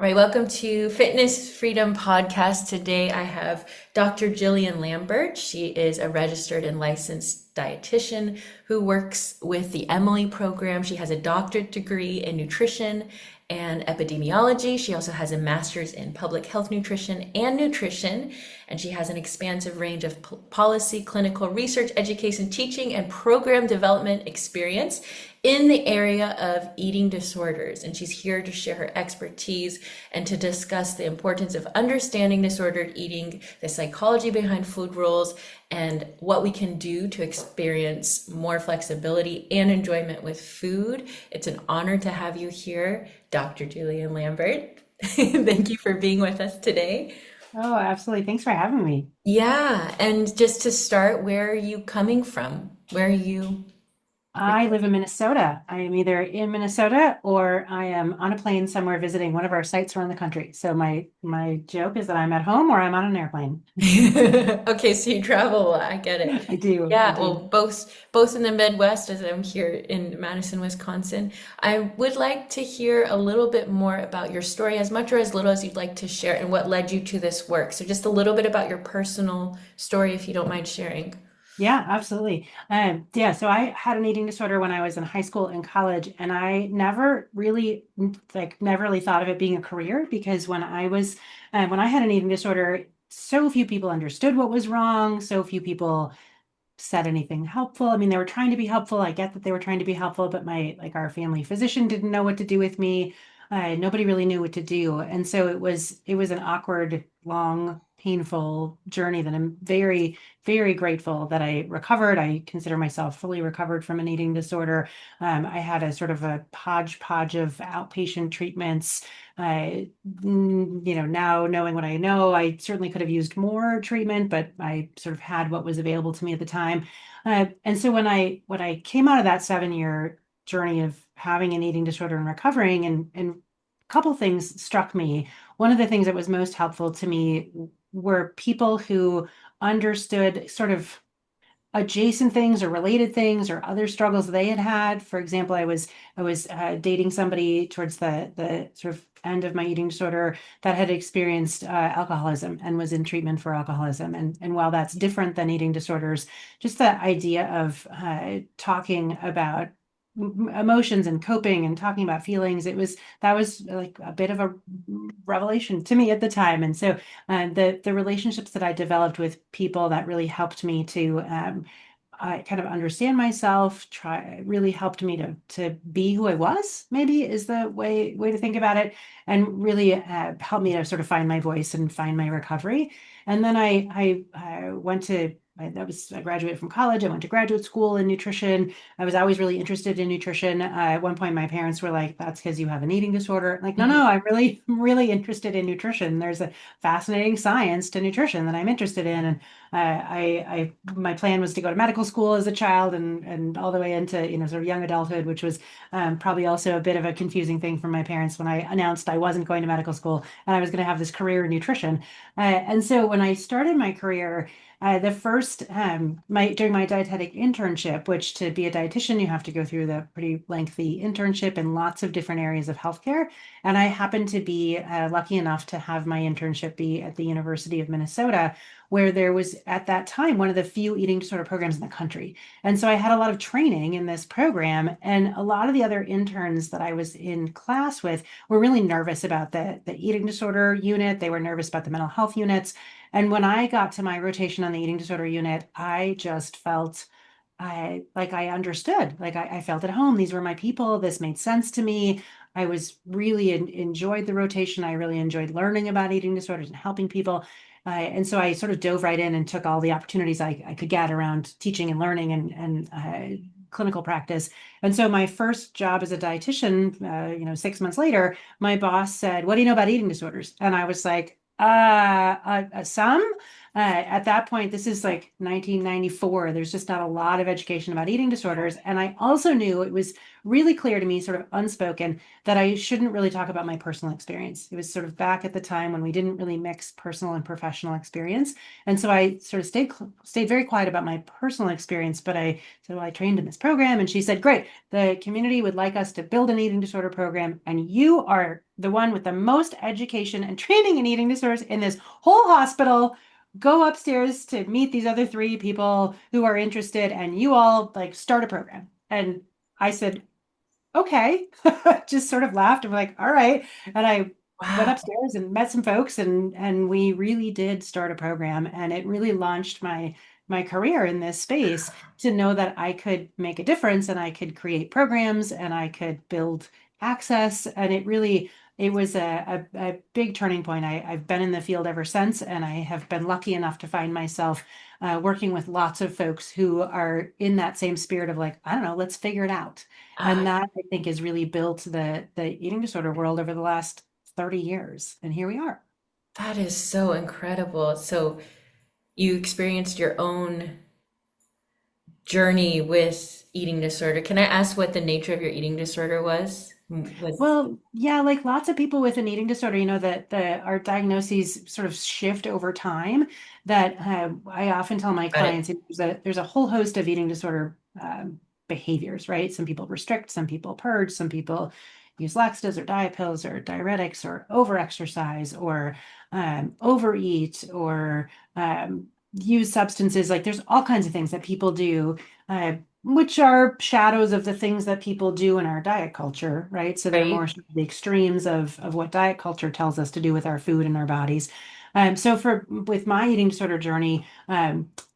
All right, welcome to Fitness Freedom Podcast. Today I have Dr. Jillian Lampert. She is a registered and licensed dietitian who works with the Emily program. She has a doctorate degree in nutrition and epidemiology. She also has a master's in public health nutrition and nutrition, and she has an expansive range of policy, clinical research, education, teaching, and program development experience in the area of eating disorders. And she's here to share her expertise and to discuss the importance of understanding disordered eating, the psychology behind food rules, and what we can do to experience more flexibility and enjoyment with food. It's an honor to have you here, Dr. Jillian Lambert. Thank you for being with us today. Oh, absolutely. Thanks for having me. Yeah, and just to start, where are you coming from? Where are you? I live in Minnesota. I am either in Minnesota or I am on a plane somewhere visiting one of our sites around the country. So my joke is that I'm at home or I'm on an airplane. Okay, so you travel a lot. I get it. I do. I Yeah, do. well, both in the Midwest as I'm here in Madison, Wisconsin. I would like to hear a little bit more about your story, as much or as little as you'd like to share, and what led you to this work. So just a little bit about your personal story, if you don't mind sharing. Yeah, absolutely. Yeah, so I had an eating disorder when I was in high school and college, and I never really thought of it being a career because when I had an eating disorder, so few people understood what was wrong, so few people said anything helpful. I mean, they were trying to be helpful. I get that they were trying to be helpful, but our family physician didn't know what to do with me. Nobody really knew what to do. And so it was an awkward, long, painful journey that I'm very, very grateful that I recovered. I consider myself fully recovered from an eating disorder. I had a sort of a hodgepodge of outpatient treatments. Now knowing what I know, I certainly could have used more treatment, but I sort of had what was available to me at the time. And so when I came out of that 7 year journey of having an eating disorder and recovering, and a couple things struck me. One of the things that was most helpful to me were people who understood sort of adjacent things or related things or other struggles they had had. For example, I was dating somebody towards the sort of end of my eating disorder that had experienced alcoholism and was in treatment for alcoholism. And while that's different than eating disorders, just the idea of talking about emotions and coping and talking about feelings, that was like a bit of a revelation to me at the time. And so the relationships that I developed with people that really helped me to I kind of understand myself, try really helped me to be who I was, maybe is the way to think about it, and really helped me to sort of find my voice and find my recovery. And then I went to I graduated from college. I went to graduate school in nutrition. I was always really interested in nutrition. At one point, my parents were like, "That's because you have an eating disorder." Like, no, no, I'm really interested in nutrition. There's a fascinating science to nutrition that I'm interested in, and my plan was to go to medical school as a child and all the way into sort of young adulthood, which was probably also a bit of a confusing thing for my parents when I announced I wasn't going to medical school and I was going to have this career in nutrition. And so when I started my career, the first my during my dietetic internship, which to be a dietitian you have to go through the pretty lengthy internship in lots of different areas of healthcare, and I happened to be lucky enough to have my internship be at the University of Minnesota, where there was at that time one of the few eating disorder programs in the country. And so I had a lot of training in this program, and a lot of the other interns that I was in class with were really nervous about the eating disorder unit. They were nervous about the mental health units. And when I got to my rotation on the eating disorder unit, I just felt like I understood, like I felt at home. These were my people. This made sense to me. I was really enjoyed the rotation. I really enjoyed learning about eating disorders and helping people. And so I sort of dove right in and took all the opportunities I could get around teaching and learning and clinical practice. And so my first job as a dietitian, 6 months later, my boss said, "What do you know about eating disorders?" And I was like, some. At that point, this is like 1994. There's just not a lot of education about eating disorders. And I also knew it was really clear to me, sort of unspoken, that I shouldn't really talk about my personal experience. It was sort of back at the time when we didn't really mix personal and professional experience. And so I sort of stayed very quiet about my personal experience, but I said, well, I trained in this program. And she said, great, the community would like us to build an eating disorder program, and you are the one with the most education and training in eating disorders in this whole hospital. Go upstairs to meet these other three people who are interested, and you all like start a program. And I said, okay, just sort of laughed and was like, all right. And I went Wow. upstairs and met some folks, and we really did start a program, and it really launched my career in this space, to know that I could make a difference and I could create programs and I could build access. And it was a big turning point. I've been in the field ever since, and I have been lucky enough to find myself working with lots of folks who are in that same spirit of like, I don't know, let's figure it out. And Ah, that, I think, has really built the eating disorder world over the last 30 years. And here we are. that is so incredible. So you experienced your own journey with eating disorder. Can I ask what the nature of your eating disorder was? Was Well, yeah, like lots of people with an eating disorder, that our diagnoses sort of shift over time. That I often tell my got it. clients, there's a whole host of eating disorder behaviors, right? Some people restrict, some people purge, some people use laxatives or diet pills or diuretics or overexercise or overeat or use substances. Like there's all kinds of things that people do. Which are shadows of the things that people do in our diet culture, right? So they're Right? more sort of the extremes of what diet culture tells us to do with our food and our bodies. So for with my eating disorder journey,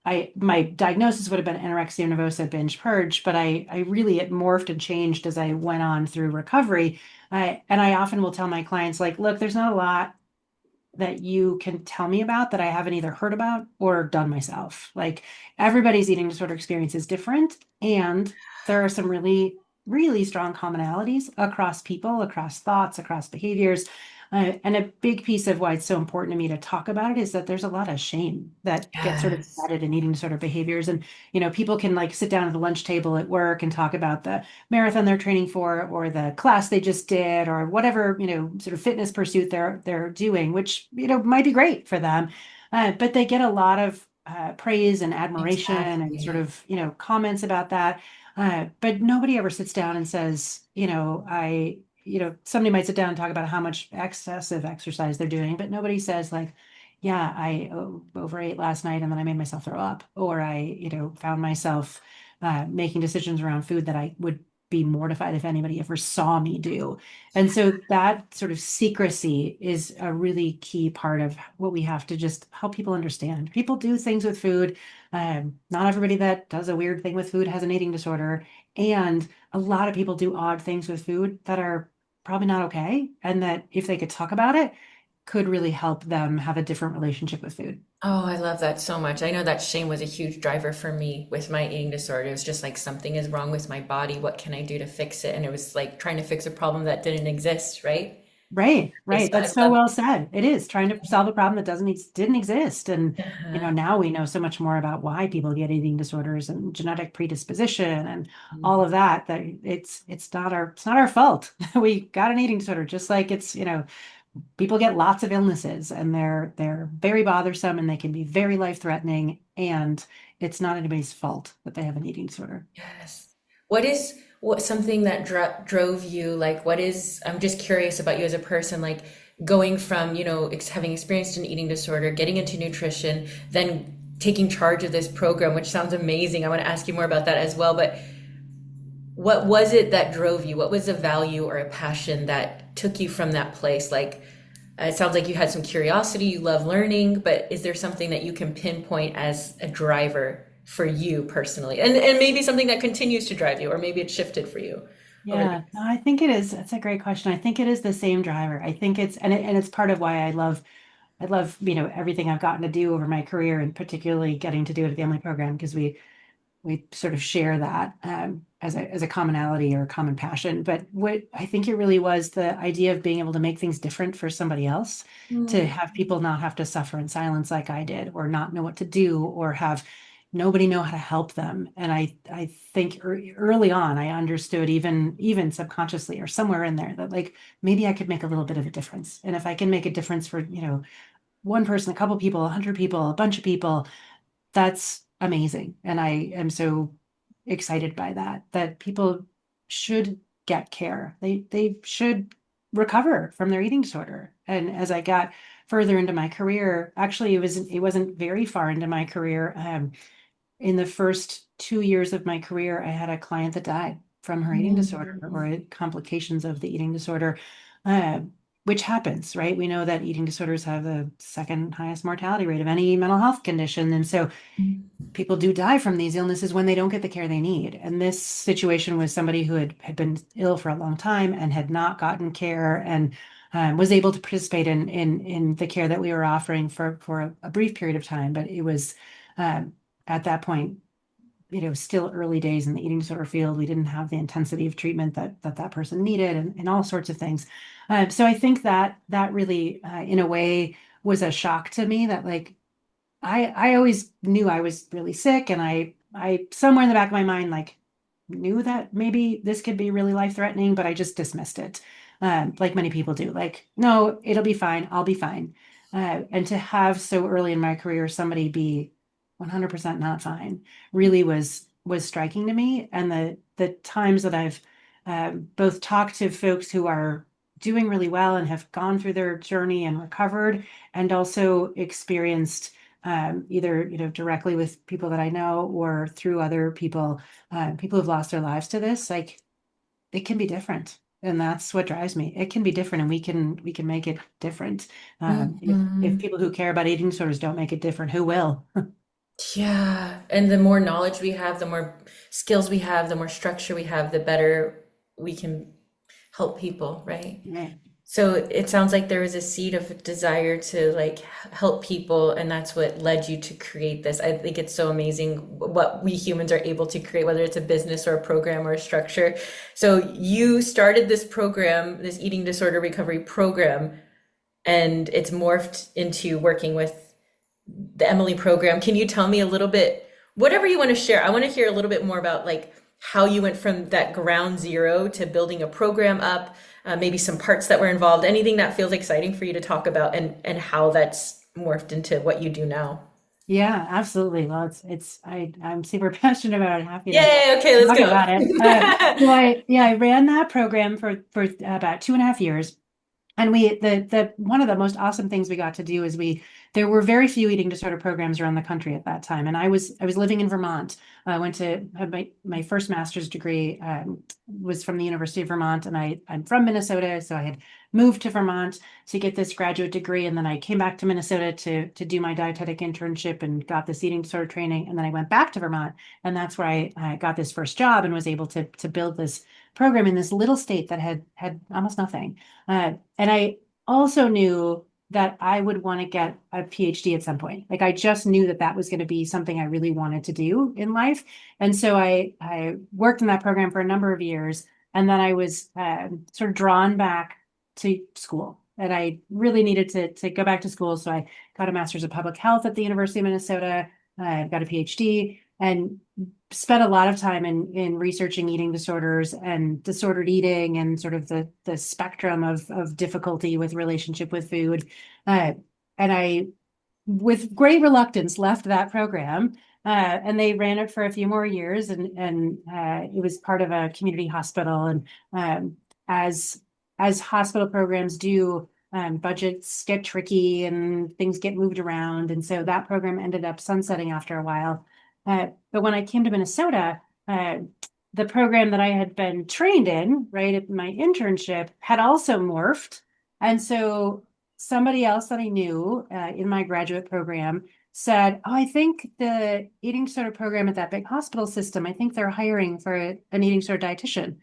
I my diagnosis would have been anorexia nervosa binge purge, but I really it morphed and changed as I went on through recovery. And I often will tell my clients like, look, there's not a lot that you can tell me about that I haven't either heard about or done myself. Like everybody's eating disorder experience is different. And there are some really, really strong commonalities across people, across thoughts, across behaviors. And a big piece of why it's so important to me to talk about it is that there's a lot of shame that gets sort of Yes. embedded in eating disorder behaviors. And, people can like sit down at the lunch table at work and talk about the marathon they're training for or the class they just did or whatever sort of fitness pursuit they're doing, which might be great for them. But they get a lot of praise and admiration and sort Exactly. of comments about that. But nobody ever sits down and says, somebody might sit down and talk about how much excessive exercise they're doing, but nobody says like, yeah, I overate last night and then I made myself throw up, or I found myself making decisions around food that I would be mortified if anybody ever saw me do. And so that sort of secrecy is a really key part of what we have to just help people understand. People do things with food. Not everybody that does a weird thing with food has an eating disorder. And a lot of people do odd things with food that are probably not okay. And that if they could talk about it, could really help them have a different relationship with food. Oh, I love that so much. I know that shame was a huge driver for me with my eating disorder. It was just like something is wrong with my body. What can I do to fix it? And it was like trying to fix a problem that didn't exist, right? Right, Okay, right. so I That's so love. well said. It is trying to solve a problem that didn't exist. And Uh-huh. now we know so much more about why people get eating disorders and genetic predisposition and all Mhm. of that, that it's not our fault. We got an eating disorder, just like it's, people get lots of illnesses and they're very bothersome and they can be very life-threatening, and it's not anybody's fault that they have an eating disorder. Yes. What something that drove you? Like, what is, I'm just curious about you as a person, like going from, having experienced an eating disorder, getting into nutrition, then taking charge of this program, which sounds amazing. I want to ask you more about that as well. But what was it that drove you? What was a value or a passion that took you from that place? Like, it sounds like you had some curiosity, you love learning, but is there something that you can pinpoint as a driver for you personally? And maybe something that continues to drive you, or maybe it shifted for you over the Yeah, no, I think it is. That's a great question. I think it is the same driver. I think it's part of why I love everything I've gotten to do over my career, and particularly getting to do it at the Emily program, because we sort of share that as a commonality or a common passion. But what I think it really was the idea of being able to make things different for somebody else, to Mm, have people not have to suffer in silence like I did, or not know what to do, or have nobody know how to help them. And I think early on I understood, even subconsciously or somewhere in there, that like maybe I could make a little bit of a difference. And if I can make a difference for, one person, a couple people, 100 people, a bunch of people, that's amazing. And I am so excited by that, that people should get care. They should recover from their eating disorder. And as I got further into my career, actually it wasn't very far into my career. In the first 2 years of my career, I had a client that died from her eating disorder, mm, or complications of the eating disorder, uh, which happens, right? We know that eating disorders have the second highest mortality rate of any mental health condition. And so mm, people do die from these illnesses when they don't get the care they need. And this situation was somebody who had been ill for a long time and had not gotten care, and was able to participate in the care that we were offering for a brief period of time. But it was um, at that point, still early days in the eating disorder field. We didn't have the intensity of treatment that person needed, and all sorts of things. So I think that really, in a way, was a shock to me, that like I always knew I was really sick, and I somewhere in the back of my mind like knew that maybe this could be really life-threatening, but I just dismissed it, like many people do. Like, no, it'll be fine. I'll be fine. And to have so early in my career somebody be 100% not fine really was striking to me. And the times that I've both talked to folks who are doing really well and have gone through their journey and recovered, and also experienced, either directly with people that I know or through other people, people who've lost their lives to this. Like, it can be different, and that's what drives me. It can be different, and we can make it different. If mm. people who care about eating disorders don't make it different, who will? Yeah, and the more knowledge we have, the more skills we have, the more structure we have, the better we can help people, right? Yeah. So it sounds like there was a seed of desire to like help people, and that's what led you to create this. I think it's so amazing what we humans are able to create, whether it's a business or a program or a structure. So you started this program, this eating disorder recovery program, and it's morphed into working with the Emily program. Can you tell me a little bit, whatever you want to share? I want to hear a little bit more about like how you went from that ground zero to building a program up, maybe some parts that were involved, anything that feels exciting for you to talk about, and how that's morphed into what you do now. Yeah, absolutely. Well, I'm super passionate about it. Happy to Yay, okay, let's talk go. about it. So I ran that program for about 2.5 years. And the one of the most awesome things we got to do is there were very few eating disorder programs around the country at that time. And I was living in Vermont. I went to have my first master's degree, was from the University of Vermont, and I'm from Minnesota, so I had moved to Vermont to get this graduate degree, and then I came back to Minnesota to do my dietetic internship and got this eating disorder training, and then I went back to Vermont, and that's where I got this first job and was able to build this program in this little state that had almost nothing. And I also knew that I would want to get a PhD at some point. Like, I just knew that was going to be something I really wanted to do in life. And so I worked in that program for a number of years. And then I was sort of drawn back to school. And I really needed to go back to school. So I got a master's of public health at the University of Minnesota. I got a PhD, and spent a lot of time in researching eating disorders and disordered eating, and sort of the spectrum of difficulty with relationship with food. Uh, and I, with great reluctance, left that program. And they ran it for a few more years, and it was part of a community hospital. And as hospital programs do, budgets get tricky and things get moved around. And so that program ended up sunsetting after a while. But when I came to Minnesota, uh, the program that I had been trained in, right, at my internship, had also morphed. And so somebody else that I knew, in my graduate program, said, "Oh, I think the eating disorder program at that big hospital system, I think they're hiring for an eating disorder dietitian."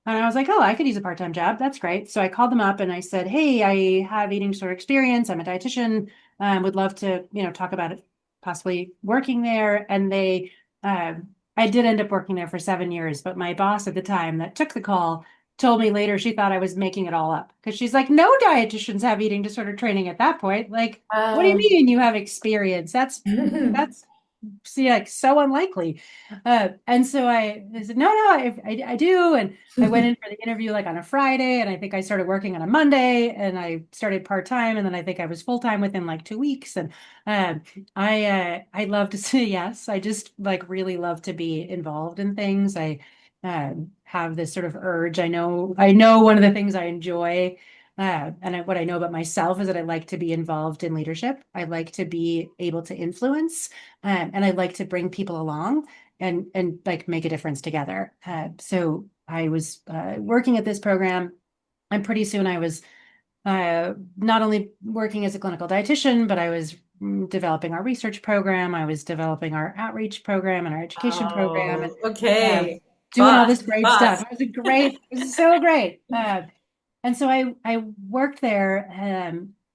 And I was like, "Oh, I could use a part-time job. That's great." So I called them up and I said, "Hey, I have eating disorder experience. I'm a dietitian. Would love to, talk about it, possibly working there." And they I did end up working there for 7 years, but my boss at the time that took the call told me later she thought I was making it all up because she's like, no dietitians have eating disorder training at that point. Like, what do you Um, mean you have experience? That's see, like so unlikely. And so I said, no, I do. And I went in for the interview like on a Friday, and I think I started working on a Monday, and I started part-time, and then I think I was full-time within like 2 weeks. And uh, I love to say yes. I just like really love to be involved in things. I have this sort of urge. I know one of the things I enjoy what I know about myself is that I like to be involved in leadership. I like to be able to influence, and I like to bring people along and like make a difference together. So I was working at this program, and pretty soon I was not only working as a clinical dietitian, but I was developing our research program. I was developing our outreach program and our education program, and oh, okay. doing all Boss, this great boss. stuff. It was so great. And so I worked there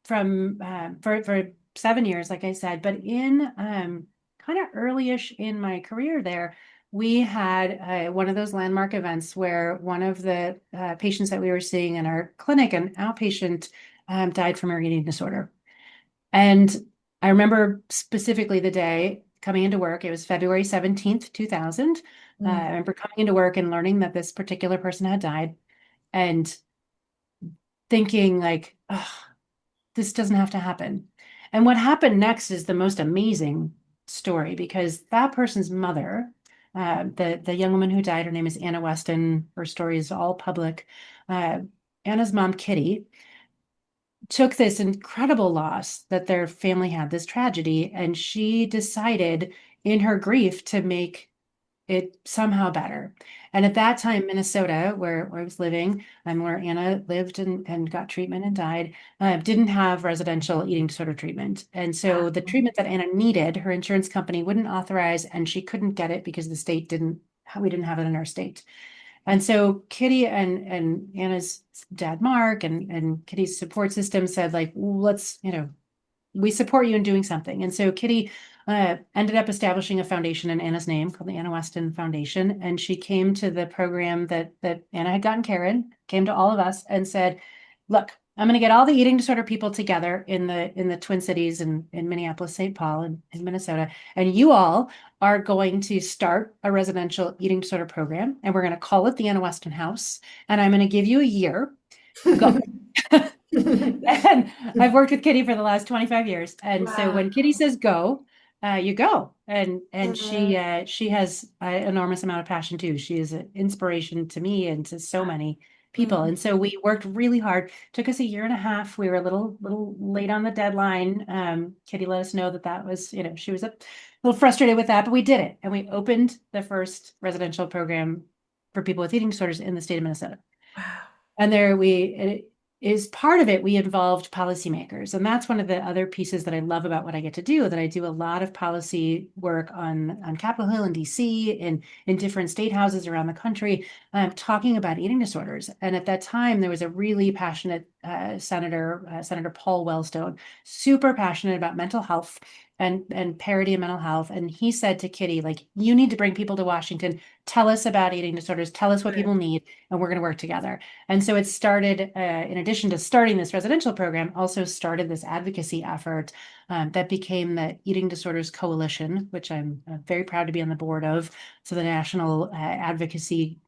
for 7 years, like I said. But in kind of early-ish in my career there, we had one of those landmark events where one of the patients that we were seeing in our clinic, an outpatient, died from her eating disorder. And I remember specifically the day coming into work. It was February 17th, 2000. I Mm. remember coming into work and learning that this particular person had died and thinking like, oh, this doesn't have to happen. And what happened next is the most amazing story because that person's mother, the young woman who died, her name is Anna Weston. Her story is all public. Uh, Anna's mom, Kitty, took this incredible loss that their family had, this tragedy, and she decided in her grief to make it somehow better. And at that time, Minnesota, where I was living and where Anna lived and got treatment and died, didn't have residential eating disorder treatment. And so the treatment that Anna needed, her insurance company wouldn't authorize, and she couldn't get it because the state didn't, we didn't have it in our state. And so Kitty and Anna's dad, Mark, and Kitty's support system said, like, let's, we support you in doing something. And so Kitty ended up establishing a foundation in Anna's name called the Anna Weston Foundation. And she came to the program that Anna had gotten Karen, came to all of us and said, look, I'm going to get all the eating disorder people together in the Twin Cities and in Minneapolis, St. Paul, and in Minnesota. And you all are going to start a residential eating disorder program. And we're going to call it the Anna Weston House. And I'm going to give you a year. Go. And I've worked with Kitty for the last 25 years. And so Wow. when Kitty says go, you go. And Uh, she has an enormous amount of passion too. She is an inspiration to me and to so many people. mm, And so we worked really hard. Took us a year and a half. We were a little late on the deadline. Kitty let us know that was, she was a little frustrated with that, but we did it. And we opened the first residential program for people with eating disorders in the state of Minnesota. wow. And there it is part of it, we involved policymakers. And that's one of the other pieces that I love about what I get to do, that I do a lot of policy work on Capitol Hill in DC, in different state houses around the country, talking about eating disorders. And at that time, there was a really passionate Senator Paul Wellstone, super passionate about mental health and parity in mental health. And he said to Kitty, like, you need to bring people to Washington, tell us about eating disorders, tell us what Good. people need, and we're going to work together. And so it started, in addition to starting this residential program, also started this advocacy effort that became the Eating Disorders Coalition, which I'm very proud to be on the board of. So the national advocacy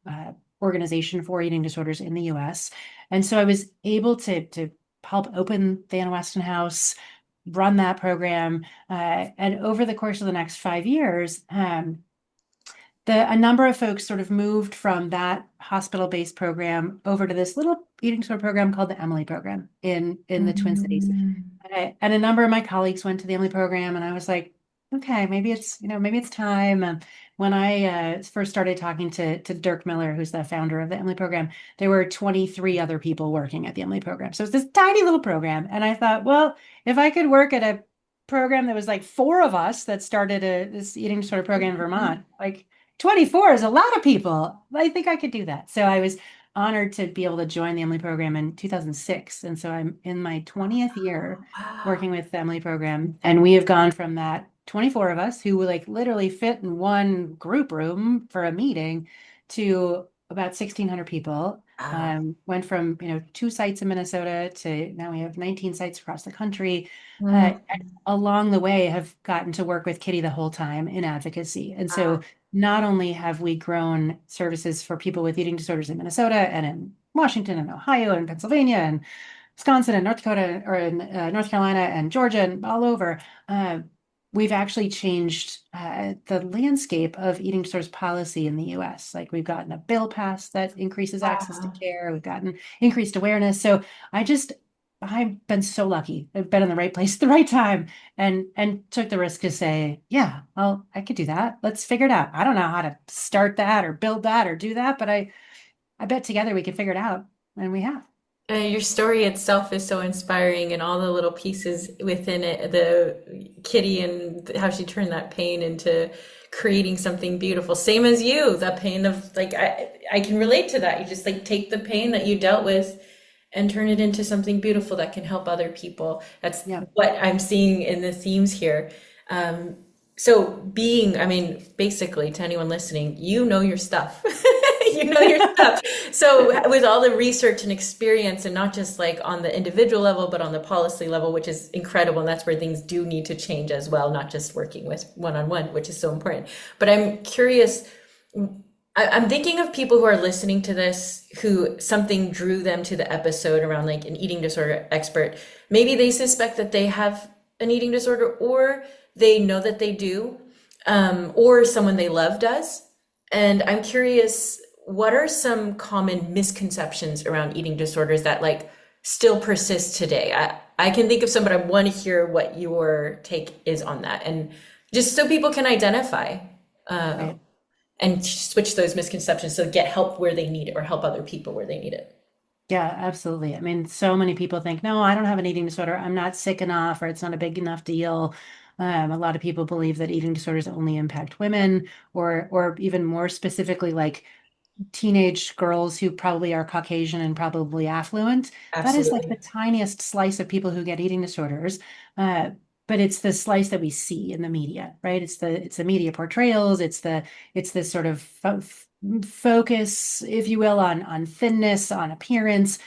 organization for eating disorders in the US. And so I was able to help open the Anna Weston House, run that program. And over the course of the next 5 years, a number of folks sort of moved from that hospital-based program over to this little eating disorder program called the Emily program in the Twin Cities. Mm. And a number of my colleagues went to the Emily program, and I was like, okay, maybe it's time. When I first started talking to Dirk Miller, who's the founder of the Emily program, there were 23 other people working at the Emily program. So it's this tiny little program. And I thought, well, if I could work at a program that was like four of us that started this eating disorder program in Vermont, like 24 is a lot of people. I think I could do that. So I was honored to be able to join the Emily program in 2006. And so I'm in my 20th year Wow. working with the Emily program. And we have gone from that 24 of us who like literally fit in one group room for a meeting to about 1,600 people. Wow. Went from, two sites in Minnesota to now we have 19 sites across the country. Mm. Along the way, have gotten to work with Kitty the whole time in advocacy. And Wow. so not only have we grown services for people with eating disorders in Minnesota and in Washington and Ohio and Pennsylvania and Wisconsin and North Dakota or in North Carolina and Georgia and all over, uh, we've actually changed the landscape of eating disorders policy in the US. Like we've gotten a bill passed that increases access to Wow. care. We've gotten increased awareness. So I've been so lucky. I've been in the right place at the right time and took the risk to say, yeah, well, I could do that. Let's figure it out. I don't know how to start that or build that or do that, but I bet together we can figure it out. And we have. Your story itself is so inspiring, and all the little pieces within it, the kitty and how she turned that pain into creating something beautiful. Same as you, the pain of like I can relate to that. You just like take the pain that you dealt with and turn it into something beautiful that can help other people. That's Yeah. what I'm seeing in the themes here. Um, so being, I mean, basically to anyone listening, you know your stuff. You know your stuff. So with all the research and experience, and not just like on the individual level, but on the policy level, which is incredible. And that's where things do need to change as well, not just working with one-on-one, which is so important. But I'm curious, I'm thinking of people who are listening to this who something drew them to the episode around like an eating disorder expert. Maybe they suspect that they have an eating disorder, or they know that they do, or someone they love does. And I'm curious, what are some common misconceptions around eating disorders that like still persist today? I can think of some, but I want to hear what your take is on that. And just so people can identify. Uh, Right. and switch those misconceptions so get help where they need it or help other people where they need it. Yeah, absolutely. I mean, so many people think, no, I don't have an eating disorder. I'm not sick enough, or it's not a big enough deal. A lot of people believe that eating disorders only impact women, or even more specifically, like teenage girls who probably are Caucasian and probably affluent. That is like the Absolutely. tiniest slice of people who get eating disorders. Uh, but it's the slice that we see in the media, right? It's the media portrayals. It's this sort of focus, if you will, on thinness, on appearance.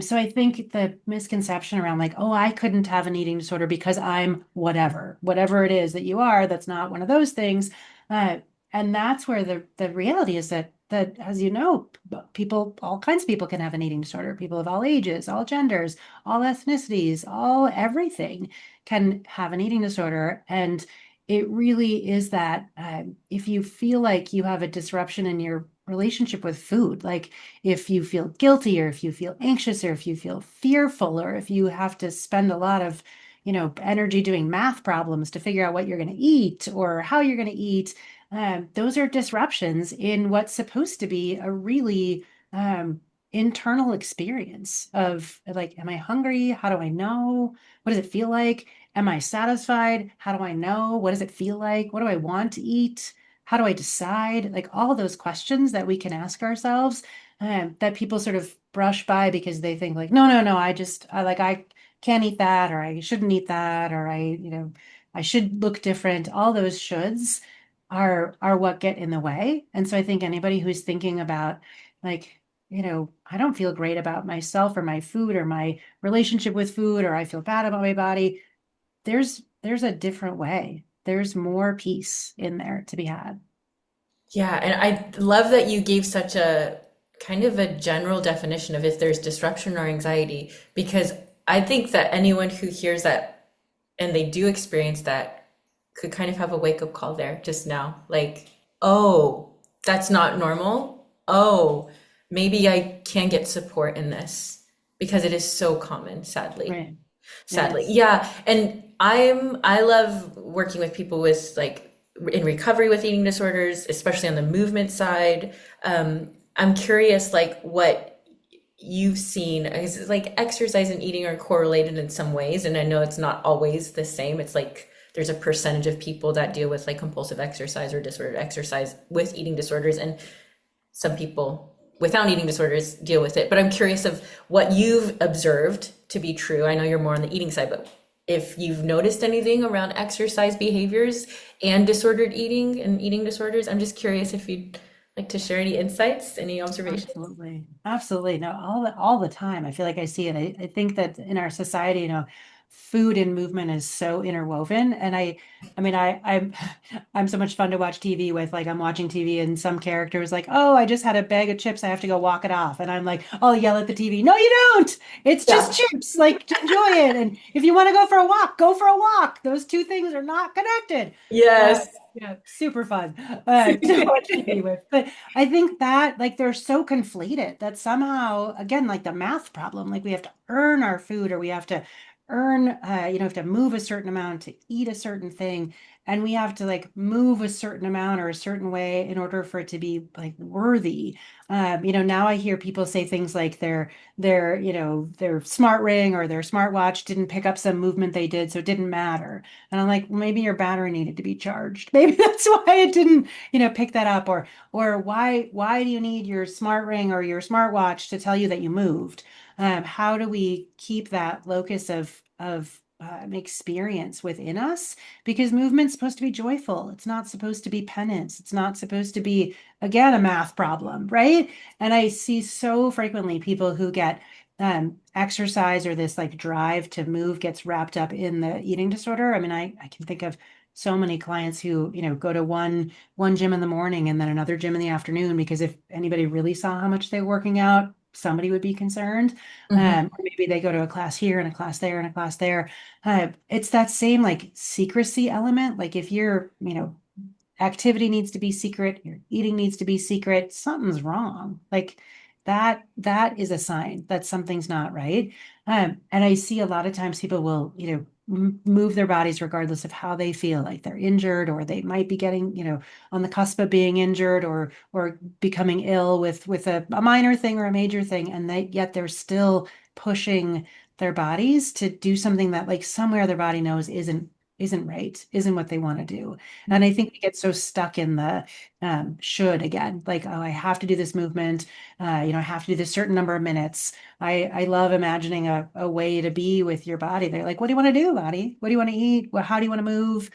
So I think the misconception around like, oh, I couldn't have an eating disorder because I'm whatever it is that you are, that's not one of those things. Uh, and that's where the reality is that as you know, people, all kinds of people can have an eating disorder. People of all ages, all genders, all ethnicities, all everything can have an eating disorder. And it really is that if you feel like you have a disruption in your relationship with food, like if you feel guilty or if you feel anxious or if you feel fearful or if you have to spend a lot of energy doing math problems to figure out what you're going to eat or how you're going to eat, those are disruptions in what's supposed to be a really internal experience of like, am I hungry? How do I know? What does it feel like? Am I satisfied? How do I know? What does it feel like? What do I want to eat? How do I decide? Like all those questions that we can ask ourselves, that people sort of brush by because they think like, no, no, no, I can't eat that, or I shouldn't eat that, or I should look different. All those shoulds are what get in the way. And so I think anybody who's thinking about like, I don't feel great about myself or my food or my relationship with food, or I feel bad about my body, there's a different way. There's more peace in there to be had. Yeah, and I love that you gave such a kind of a general definition of if there's disruption or anxiety, because I think that anyone who hears that and they do experience that could kind of have a wake up call there just now. Like, oh, that's not normal. Oh, maybe I can get support in this because it is so common, sadly. Right. It Sadly. is. Yeah. And I love working with people with like in recovery with eating disorders, especially on the movement side. I'm curious like what you've seen is like exercise and eating are correlated in some ways. And I know it's not always the same. It's like there's a percentage of people that deal with like compulsive exercise or disordered exercise with eating disorders. And some people without eating disorders deal with it. But I'm curious of what you've observed to be true. I know you're more on the eating side, but if you've noticed anything around exercise behaviors and disordered eating and eating disorders. I'm just curious if you'd like to share any insights, any observations. Absolutely. Absolutely. No, all the time. I feel like I see it. I think that in our society, food and movement is so interwoven. And I mean, I'm so much fun to watch TV with. Like I'm watching TV and some characters like, oh, I just had a bag of chips. I have to go walk it off. And I'm like, I'll yell at the TV. No, you don't. It's just Yeah. chips. Like enjoy it. And if you want to go for a walk, go for a walk. Those two things are not connected. Uh, Yes. yeah, super fun to watch TV with. But I think that like they're so conflated that somehow, again, like the math problem, like we have to earn our food or we have to earn, have to move a certain amount to eat a certain thing. And we have to like move a certain amount or a certain way in order for it to be like worthy. Now I hear people say things like their smart ring or their smartwatch didn't pick up some movement they did, so it didn't matter. And I'm like, well, maybe your battery needed to be charged. Maybe that's why it didn't, pick that up. Or why do you need your smart ring or your smartwatch to tell you that you moved? How do we keep that locus of experience within us? Because movement's supposed to be joyful. It's not supposed to be penance. It's not supposed to be, again, a math problem, right? And I see so frequently people who get exercise or this like drive to move gets wrapped up in the eating disorder. I mean, I can think of so many clients who, go to one gym in the morning and then another gym in the afternoon because if anybody really saw how much they were working out, somebody would be concerned. Mhm. Or maybe they go to a class here and a class there and a class there. It's that same like secrecy element. Like if you're, activity needs to be secret, your eating needs to be secret, something's wrong. Like that is a sign that something's not right. And I see a lot of times people will, move their bodies regardless of how they feel, like they're injured or they might be getting, on the cusp of being injured or becoming ill with a minor thing or a major thing, and yet they're still pushing their bodies to do something that like somewhere their body knows isn't right, isn't what they want to do. And I think we get so stuck in the should again, like, oh, I have to do this movement. I have to do this certain number of minutes. I love imagining a way to be with your body. They're like, what do you want to do, body? What do you want to eat? Well, how do you want to move?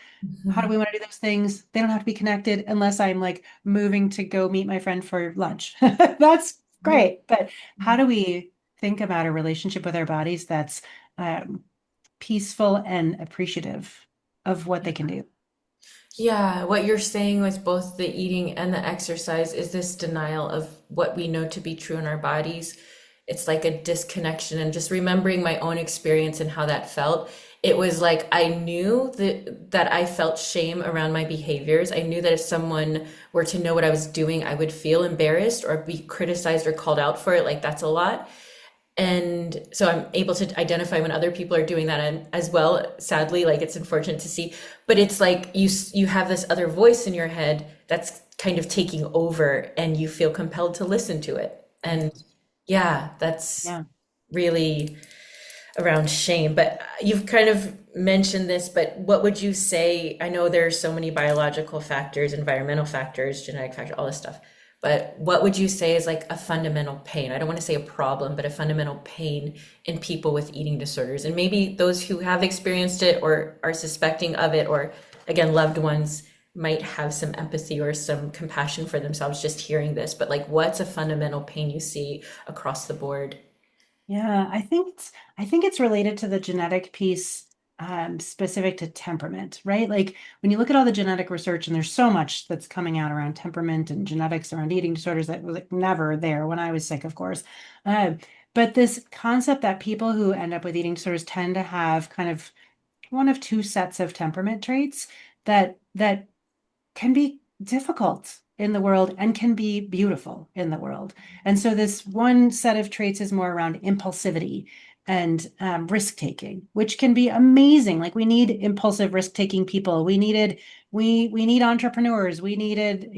How do Mhm. we want to do those things? They don't have to be connected unless I'm like moving to go meet my friend for lunch. That's great. But how do we think about a relationship with our bodies that's um, peaceful and appreciative of what they can do? Yeah, what you're saying with both the eating and the exercise is this denial of what we know to be true in our bodies. It's like a disconnection, and just remembering my own experience and how that felt. It was like I knew that I felt shame around my behaviors. I knew that if someone were to know what I was doing, I would feel embarrassed or be criticized or called out for it. Like that's a lot. And so I'm able to identify when other people are doing that and as well. Sadly, like it's unfortunate to see, but it's like you have this other voice in your head that's kind of taking over and you feel compelled to listen to it. And yeah, that's Yeah. really around shame. But you've kind of mentioned this, but what would you say? I know there are so many biological factors, environmental factors, genetic factor, all this stuff. But what would you say is like a fundamental pain? I don't want to say a problem, but a fundamental pain in people with eating disorders, and maybe those who have experienced it or are suspecting of it, or again, loved ones might have some empathy or some compassion for themselves just hearing this. But like, what's a fundamental pain you see across the board? Yeah, I think it's related to the genetic piece specific to temperament, right? Like when you look at all the genetic research, and there's so much that's coming out around temperament and genetics around eating disorders that was like never there when I was sick, of course. Uh, but this concept that people who end up with eating disorders tend to have kind of one of two sets of temperament traits that can be difficult in the world and can be beautiful in the world. And so this one set of traits is more around impulsivity and risk taking, which can be amazing. Like we need impulsive risk taking people. We need entrepreneurs. We needed,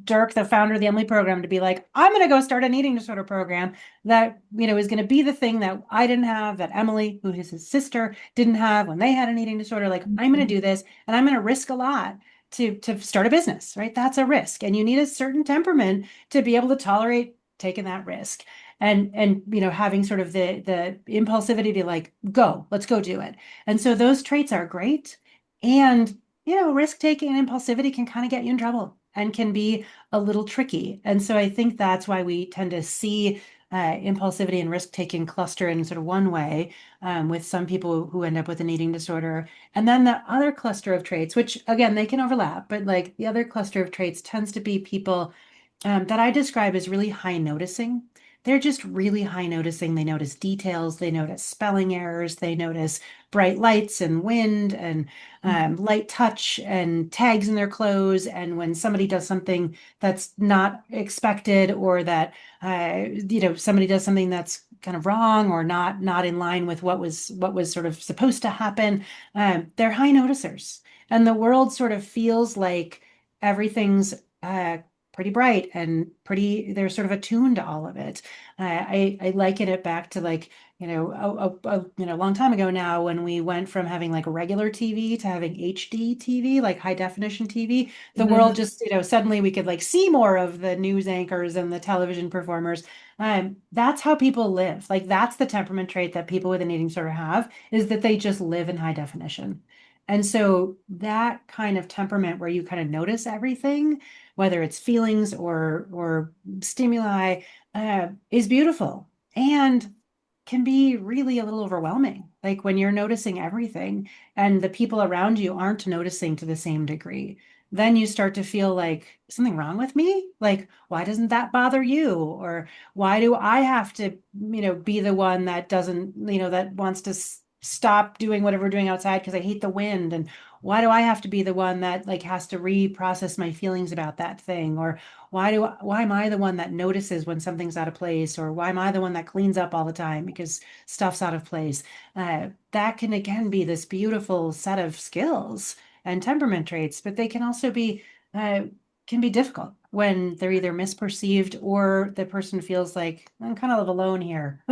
Dirk, the founder of the Emily program, to be like, I'm going to go start an eating disorder program that, is going to be the thing that I didn't have, that Emily, who is his sister, didn't have when they had an eating disorder. Like, I'm going to do this and I'm going to risk a lot to start a business, right? That's a risk. And you need a certain temperament to be able to tolerate taking that risk. and having sort of the impulsivity to like let's go do it. And so those traits are great. And risk taking and impulsivity can kind of get you in trouble and can be a little tricky. And so I think that's why we tend to see impulsivity and risk taking cluster in sort of one way, with some people who end up with an eating disorder. And then the other cluster of traits, which again, they can overlap, but like the other cluster of traits tends to be people that I describe as really high noticing. They're just really high noticing. They notice details, they notice spelling errors, they notice bright lights and wind and light touch and tags in their clothes. And when somebody does something that's not expected, or that somebody does something that's kind of wrong or not in line with what was sort of supposed to happen, they're high noticers, and the world sort of feels like everything's uh, pretty bright and pretty, they're sort of attuned to all of it. I liken it back to like, a long time ago now, when we went from having like regular TV to having HD TV, like high definition TV. The Mhm. world just, suddenly we could like see more of the news anchors and the television performers. That's how people live. Like that's the temperament trait that people with an eating disorder have, is that they just live in high definition. And so that kind of temperament where you kind of notice everything, whether it's feelings or stimuli, is beautiful and can be really a little overwhelming. Like when you're noticing everything and the people around you aren't noticing to the same degree, then you start to feel like something wrong with me. Like, why doesn't that bother you? Or why do I have to, be the one that doesn't, that wants to stop doing whatever we're doing outside because I hate the wind? And why do I have to be the one that like has to reprocess my feelings about that thing? Or why am I the one that notices when something's out of place? Or why am I the one that cleans up all the time because stuff's out of place? That can again be this beautiful set of skills and temperament traits, but they can also be uh, can be difficult when they're either misperceived or the person feels like I'm kind of alone here.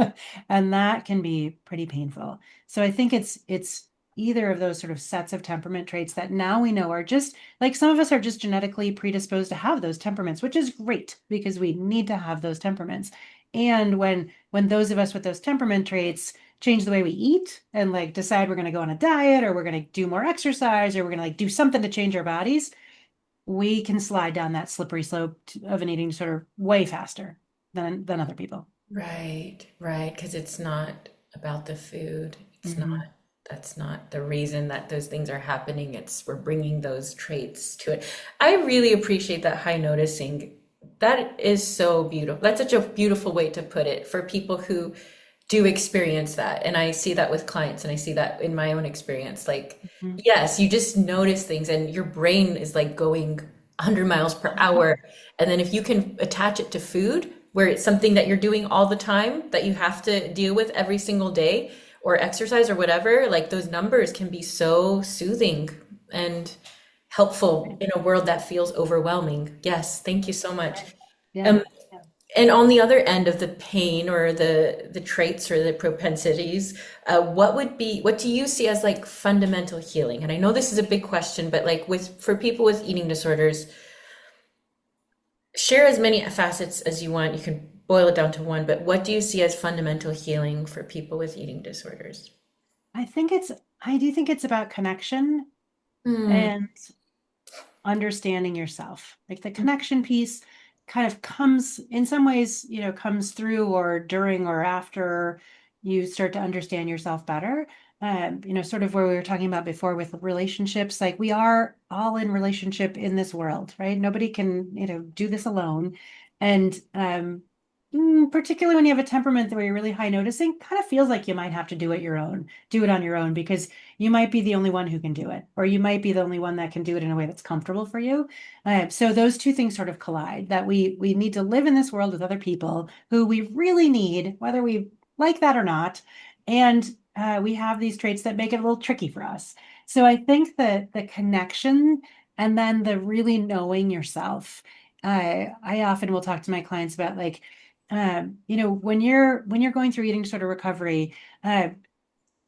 And that can be pretty painful. So I think it's either of those sort of sets of temperament traits that now we know are just like, some of us are just genetically predisposed to have those temperaments, which is great because we need to have those temperaments. And when those of us with those temperament traits change the way we eat and like decide we're going to go on a diet, or we're going to do more exercise, or we're going to like do something to change our bodies, we can slide down that slippery slope of an eating disorder way faster than other people. Right, right, because it's not about the food. It's not, Mhm. that's not the reason that those things are happening. It's we're bringing those traits to it. I really appreciate that high noticing. That is so beautiful. That's such a beautiful way to put it for people who do experience that. And I see that with clients and I see that in my own experience. Like, Mhm. yes, you just notice things and your brain is like going 100 miles per hour. And then if you can attach it to food, where it's something that you're doing all the time that you have to deal with every single day, or exercise or whatever, like those numbers can be so soothing and helpful Right. in a world that feels overwhelming. Yes, thank you so much. Right. Yeah. Um, and on the other end of the pain or the traits or the propensities, what do you see as like fundamental healing? And I know this is a big question, but like with for people with eating disorders, share as many facets as you want. You can boil it down to one, but what do you see as fundamental healing for people with eating disorders? I think it's, I do think it's about connection Hmm. and understanding yourself. Like the connection piece kind of comes in some ways, comes through or during or after you start to understand yourself better. Sort of where we were talking about before with relationships, like we are all in relationship in this world, right? Nobody can, do this alone. And particularly when you have a temperament where you're really high noticing, kind of feels like you might have to do it on your own, because you might be the only one who can do it, or you might be the only one that can do it in a way that's comfortable for you. So those two things sort of collide, that we need to live in this world with other people who we really need, whether we like that or not. And we have these traits that make it a little tricky for us. So I think that the connection and then the really knowing yourself. I often will talk to my clients about like, when you're going through eating disorder recovery, uh,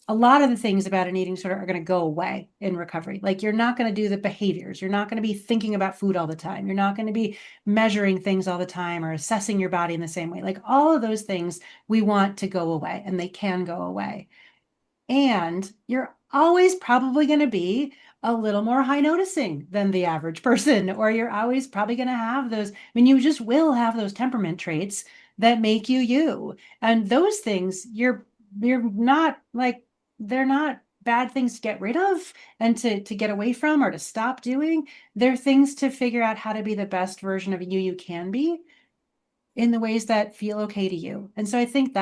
a lot of the things about an eating disorder are going to go away in recovery. Like you're not going to do the behaviors. You're not going to be thinking about food all the time. You're not going to be measuring things all the time or assessing your body in the same way. Like all of those things we want to go away and they can go away. And you're always probably going to be a little more high noticing than the average person, or you're always probably going to have those. I mean, you just will have those temperament traits that make you you. And those things you're not like they're not bad things to get rid of and to get away from or to stop doing. They're things to figure out how to be the best version of you can be in the ways that feel okay to you. And so I think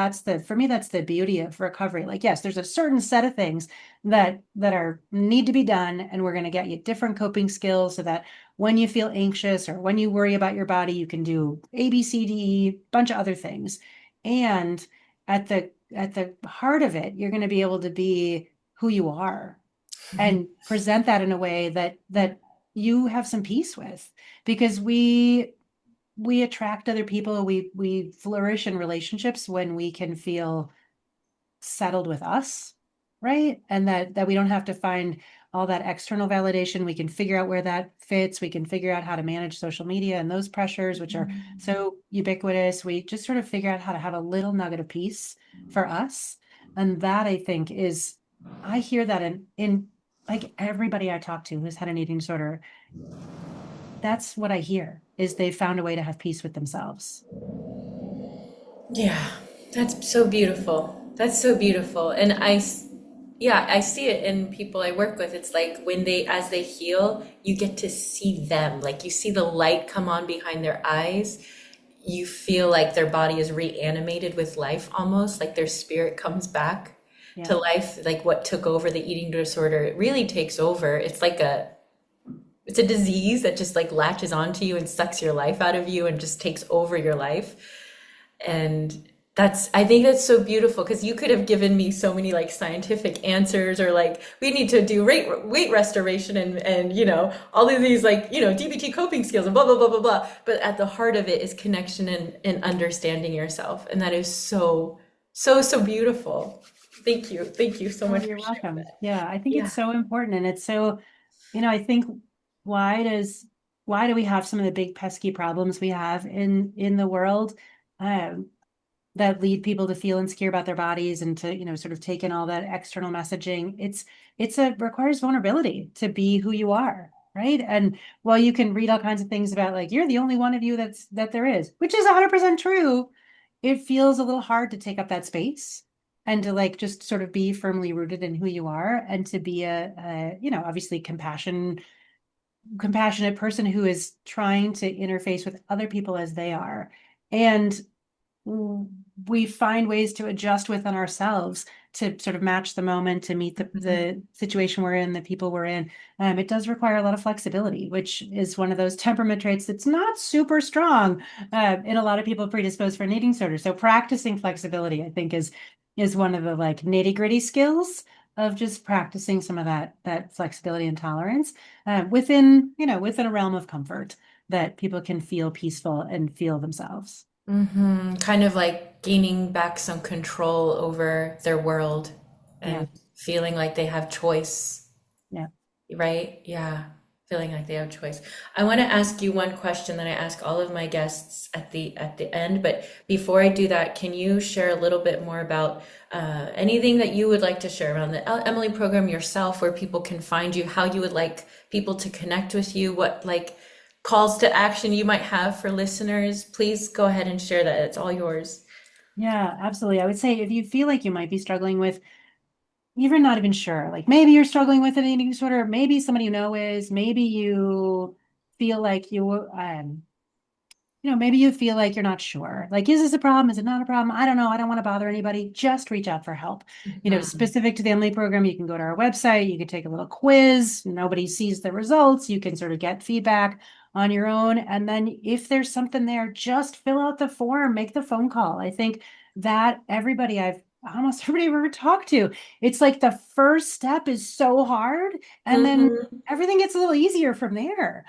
for me, that's the beauty of recovery. Like, yes, there's a certain set of things that are need to be done, and we're going to get you different coping skills so that when you feel anxious or when you worry about your body, you can do A, B, C, D, E, bunch of other things. And at the heart of it, you're going to be able to be who you are and present that in a way that you have some peace with because we attract other people. We flourish in relationships when we can feel settled with us, right? And that we don't have to find all that external validation. We can figure out where that fits. We can figure out how to manage social media and those pressures, which are so ubiquitous. We just sort of figure out how to have a little nugget of peace for us. And that I think is, I hear that in like everybody I talk to who's had an eating disorder, that's what I hear is they found a way to have peace with themselves. Yeah, that's so beautiful. That's so beautiful. And yeah, I see it in people I work with. It's like when as they heal, you get to see them. Like you see the light come on behind their eyes. You feel like their body is reanimated with life almost, like their spirit comes back Yeah. to life. Like what took over the eating disorder, it really takes over. It's a disease that just like latches onto you and sucks your life out of you and just takes over your life. And I think that's so beautiful because you could have given me so many like scientific answers or like we need to do weight restoration and all of these like DBT coping skills and blah blah blah blah blah. But at the heart of it is connection and understanding yourself, and that is so so beautiful. Thank you so Oh, much for you're sharing welcome. that. Yeah, I think Yeah. it's so important. And it's so, I think why does why do we have some of the big pesky problems we have in the world? Um, that lead people to feel insecure about their bodies and to, sort of take in all that external messaging. It requires vulnerability to be who you are, right? And while you can read all kinds of things about like you're the only one of you that there is, which is 100% true, it feels a little hard to take up that space and to like just sort of be firmly rooted in who you are and to be obviously compassionate person who is trying to interface with other people as they are. And we find ways to adjust within ourselves to sort of match the moment, to meet the situation we're in, the people we're in. It does require a lot of flexibility, which is one of those temperament traits that's not super strong in a lot of people predisposed for an eating disorder. So practicing flexibility, I think, is one of the like nitty gritty skills of just practicing some of that flexibility and tolerance within a realm of comfort that people can feel peaceful and feel themselves. Kind of like gaining back some control over their world Yeah. and feeling like they have choice, Yeah. right? Yeah, feeling like they have choice. I want to ask you one question that I ask all of my guests at the end, but before I do that, can you share a little bit more about anything that you would like to share around the Emily program yourself, where people can find you, how you would like people to connect with you, what like calls to action you might have for listeners? Please go ahead and share that. It's all yours. Yeah, absolutely. I would say if you feel like you might be struggling with, you're not even sure, like maybe you're struggling with an eating disorder, maybe somebody you know is, maybe you feel like maybe you feel like you're not sure. Like, is this a problem? Is it not a problem? I don't know. I don't want to bother anybody. Just reach out for help. Mhm. Specific to the Emily program, you can go to our website. You can take a little quiz. Nobody sees the results. You can sort of get feedback on your own. And then if there's something there, just fill out the form, make the phone call. I think that almost everybody I've ever talked to, it's like the first step is so hard. And then Mhm. everything gets a little easier from there.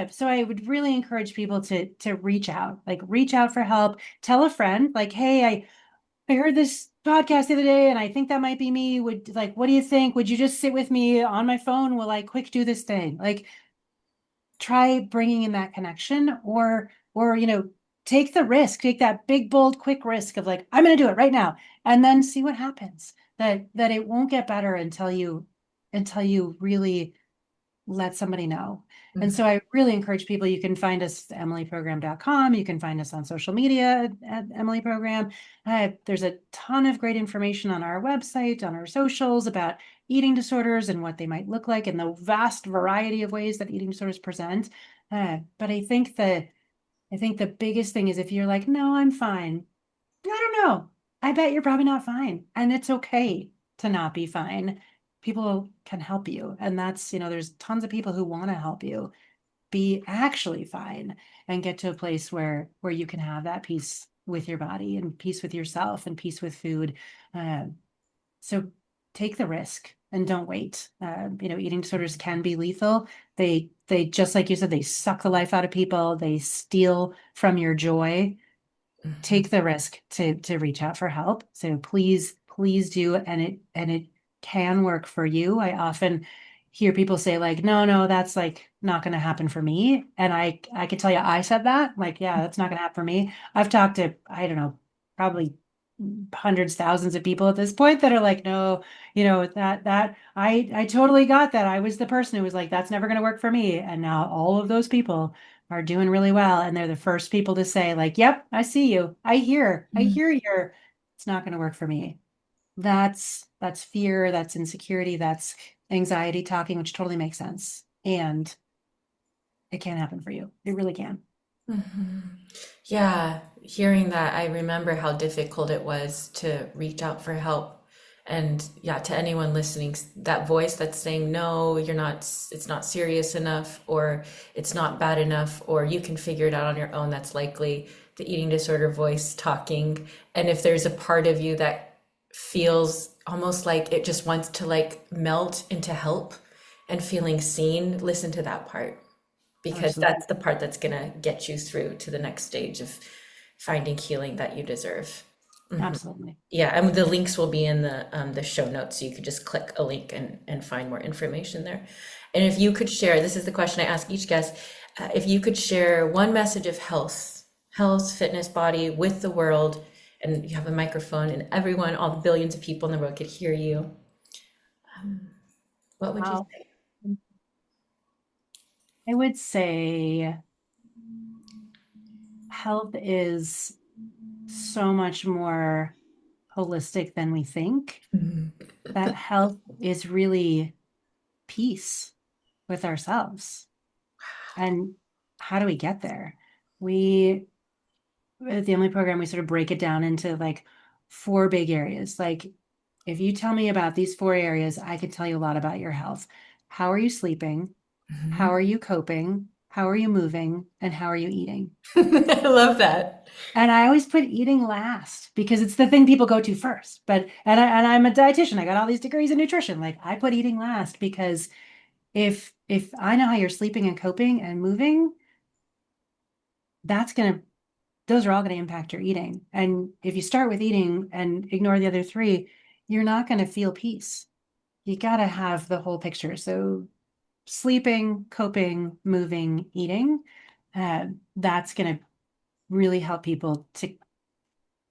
So I would really encourage people to reach out for help. Tell a friend, like, hey, I heard this podcast the other day and I think that might be me. What do you think? Would you just sit with me on my phone while I quick do this thing? Like, try bringing in that connection or, take the risk, take that big, bold, quick risk of like, I'm going to do it right now and then see what happens. That it won't get better until you really let somebody know. And Mhm. so I really encourage people, you can find us at emilyprogram.com. You can find us on social media at Emily Program. There's a ton of great information on our website, on our socials about eating disorders and what they might look like and the vast variety of ways that eating disorders present. But I think the biggest thing is if you're like, no, I'm fine. I don't know. I bet you're probably not fine. And it's okay to not be fine. People can help you. And there's tons of people who want to help you be actually fine and get to a place where you can have that peace with your body and peace with yourself and peace with food. Um, so take the risk and don't wait. Eating disorders can be lethal. They just like you said, they suck the life out of people. They steal from your joy. Mhm. Take the risk to reach out for help. So please do, and it can work for you. I often hear people say like, no, that's like not going to happen for me. And I could tell you I said that, like, yeah, that's not going to happen for me. I've talked to, I don't know, probably hundreds, thousands of people at this point that are like, no, that I totally got that. I was the person who was like, that's never going to work for me. And now all of those people are doing really well. And they're the first people to say, like, yep, I see you. I hear it's not going to work for me. That's fear, that's insecurity, that's anxiety talking, which totally makes sense. And it can happen for you. It really can. Mhm. Yeah, hearing that, I remember how difficult it was to reach out for help. And yeah, to anyone listening, that voice that's saying, no, you're not, it's not serious enough, or it's not bad enough, or you can figure it out on your own, that's likely the eating disorder voice talking. And if there's a part of you that feels almost like it just wants to like melt into help and feeling seen, listen to that part because Absolutely. that's the part that's going to get you through to the next stage of finding healing that you deserve. Mhm. Absolutely. Yeah, and the links will be in the show notes, so you could just click a link and find more information there. And if you could share, this is the question I ask each guest, if you could share one message of health, fitness, body with the world, and you have a microphone, and everyone, all the billions of people in the world could hear you, what would you Wow. say? I would say health is so much more holistic than we think. Mhm. That health is really peace with ourselves. And how do we get there? We, at the Emily program, we sort of break it down into like four big areas. Like, if you tell me about these four areas, I could tell you a lot about your health. How are you sleeping? How Mhm. are you coping? How are you moving? And how are you eating? I love that. And I always put eating last because it's the thing people go to first. And I'm a dietitian. I got all these degrees in nutrition. Like, I put eating last because if I know how you're sleeping and coping and moving, that's gonna those are all gonna impact your eating. And if you start with eating and ignore the other three, you're not gonna feel peace. You gotta have the whole picture. So sleeping, coping, moving, eating, that's gonna really help people to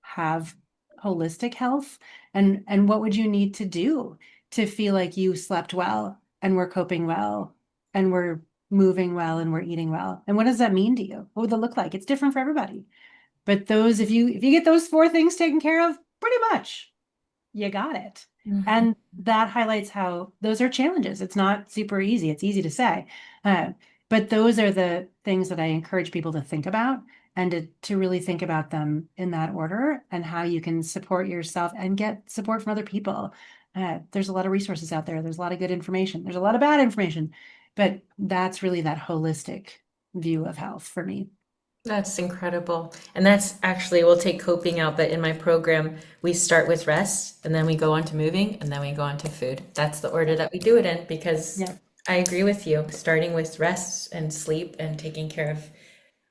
have holistic health. And what would you need to do to feel like you slept well and we're coping well and we're moving well and we're eating well? And what does that mean to you? What would that look like? It's different for everybody. But those, if you get those four things taken care of, pretty much you got it. Mhm. And that highlights how those are challenges. It's not super easy. It's easy to say. Uh, but those are the things that I encourage people to think about and to really think about them in that order and how you can support yourself and get support from other people. There's a lot of resources out there. There's a lot of good information. There's a lot of bad information, but that's really that holistic view of health for me. That's incredible. And that's actually, we'll take coping out, but in my program, we start with rest and then we go on to moving and then we go on to food. That's the order Yeah. that we do it in because Yeah. I agree with you. Starting with rest and sleep and taking care of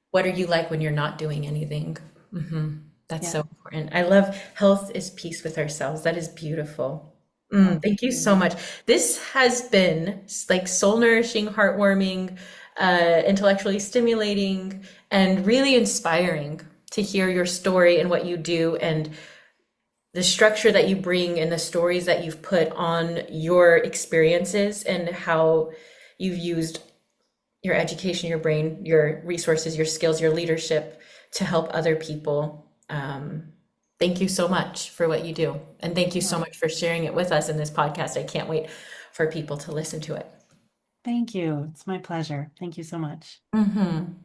what are you like when you're not doing anything. Hmm. That's Yeah, so important. I love health is peace with ourselves. That is beautiful. oh, Thank you thank so you. much. This has been like soul nourishing, heartwarming, intellectually stimulating, and really inspiring to hear your story and what you do and the structure that you bring and the stories that you've put on your experiences and how you've used your education, your brain, your resources, your skills, your leadership to help other people. Thank you so much for what you do. And thank you so Oh, much for sharing it with us in this podcast. I can't wait for people to listen to it. thank you. It's my pleasure. Thank you so much. Mhm.